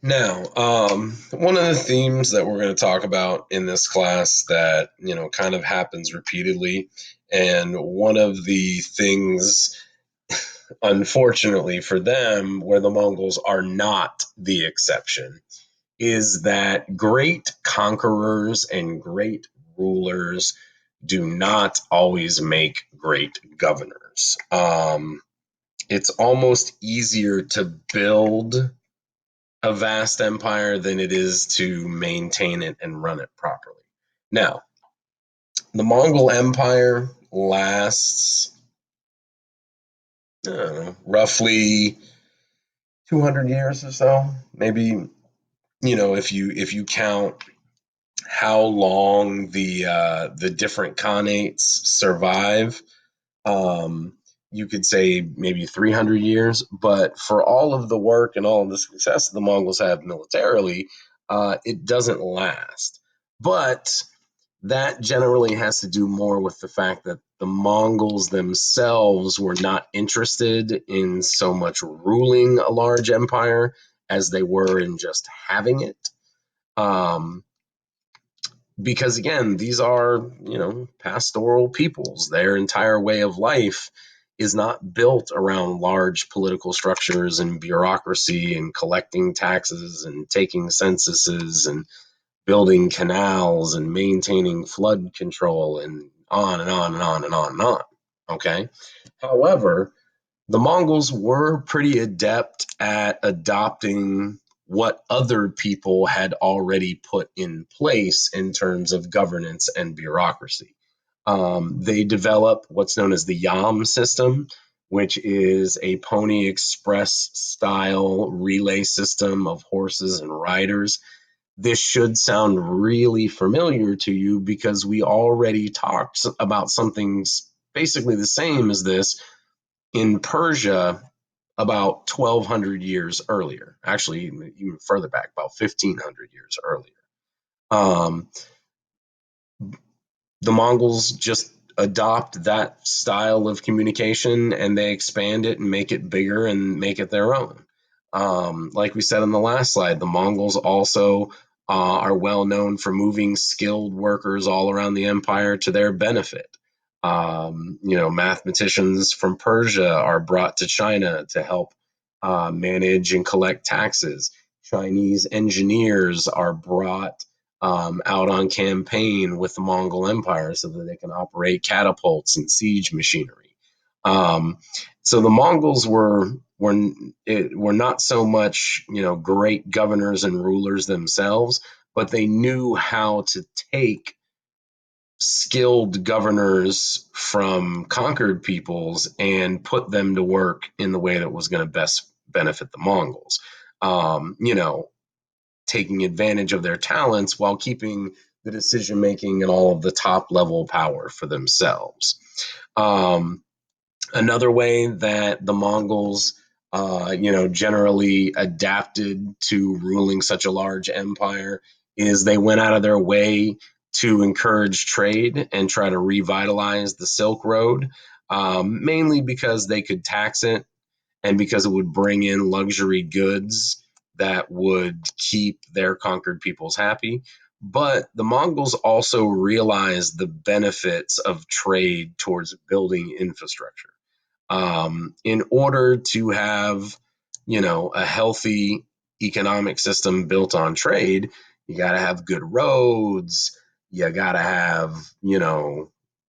Now, one of the themes that we're going to talk about in this class that, kind of happens repeatedly, and one of the things, unfortunately for them, where the Mongols are not the exception, is that great conquerors and great rulers do not always make great governors. It's almost easier to build a vast empire than it is to maintain it and run it properly. Now, the Mongol Empire lasts, I don't know, roughly 200 years or so. Maybe, if you count how long the different khanates survive, um, you could say maybe 300 years. But for all of the work and all of the success the Mongols have militarily, it doesn't last. But that generally has to do more with the fact that the Mongols themselves were not interested in so much ruling a large empire as they were in just having it. Um, because again, these are, pastoral peoples. Their entire way of life is not built around large political structures and bureaucracy and collecting taxes and taking censuses and building canals and maintaining flood control and on and on and on and on and on. Okay. However, the Mongols were pretty adept at adopting what other people had already put in place in terms of governance and bureaucracy. They developed what's known as the Yam system, which is a Pony Express style relay system of horses and riders. This should sound really familiar to you because we already talked about something basically the same as this in Persia about 1200 years earlier, actually, even further back, about 1500 years earlier. Um, the Mongols just adopt that style of communication and they expand it and make it bigger and make it their own. Like we said on the last slide, the Mongols also are well known for moving skilled workers all around the empire to their benefit. Mathematicians from Persia are brought to China to help manage and collect taxes. Chinese engineers are brought out on campaign with the Mongol Empire so that they can operate catapults and siege machinery. Um, so the Mongols were not so much great governors and rulers themselves, but they knew how to take skilled governors from conquered peoples and put them to work in the way that was going to best benefit the Mongols. Um, you know, Taking advantage of their talents while keeping the decision making and all of the top level power for themselves. Um, Another way that the Mongols, generally adapted to ruling such a large empire is they went out of their way to encourage trade and try to revitalize the Silk Road, mainly because they could tax it and because it would bring in luxury goods that would keep their conquered peoples happy. But the Mongols also realized the benefits of trade towards building infrastructure. In order to have, a healthy economic system built on trade, you got to have good roads. You got to have,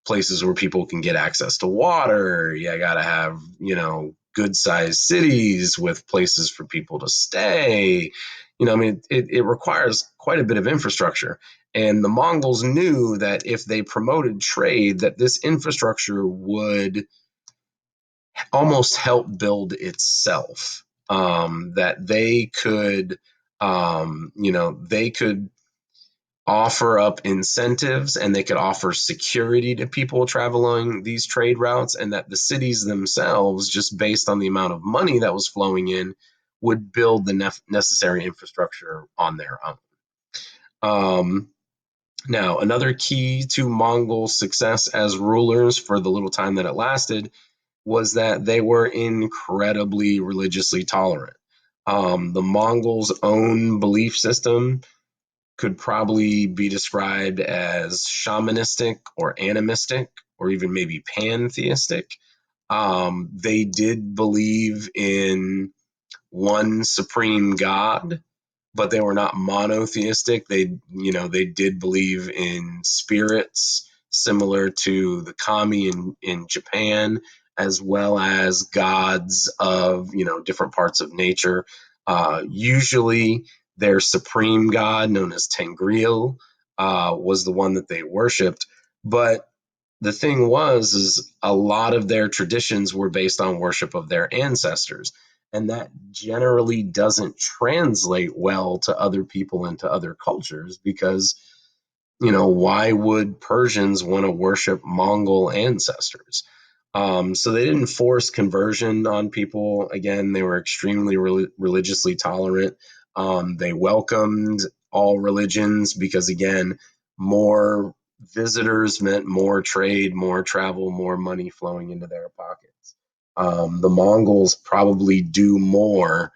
places where people can get access to water. You got to have, good sized cities with places for people to stay. It requires quite a bit of infrastructure. And the Mongols knew that if they promoted trade, that this infrastructure would almost help build itself. That they could offer up incentives and they could offer security to people traveling these trade routes, and that the cities themselves, just based on the amount of money that was flowing in, would build the necessary infrastructure on their own. Now, another key to Mongol success as rulers for the little time that it lasted was that they were incredibly religiously tolerant. The Mongols' own belief system could probably be described as shamanistic or animistic or even maybe pantheistic. They did believe in one supreme god, but they were not monotheistic. They did believe in spirits similar to the kami in Japan, as well as gods of, different parts of nature. Usually their supreme god, known as Tengriel, was the one that they worshipped. But the thing was, is a lot of their traditions were based on worship of their ancestors, and that generally doesn't translate well to other people and to other cultures because, why would Persians want to worship Mongol ancestors? So they didn't force conversion on people. Again, they were extremely religiously tolerant. They welcomed all religions because, again, more visitors meant more trade, more travel, more money flowing into their pockets. The Mongols probably do more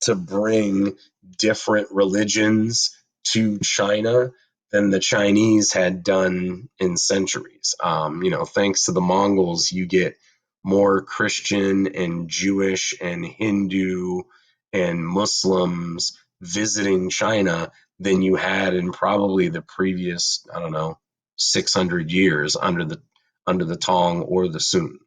to bring different religions to China than the Chinese had done in centuries. Thanks to the Mongols, you get more Christian and Jewish and Hindu and Muslims visiting China than you had in probably the previous, I don't know, 600 years under the Tang or the Sun.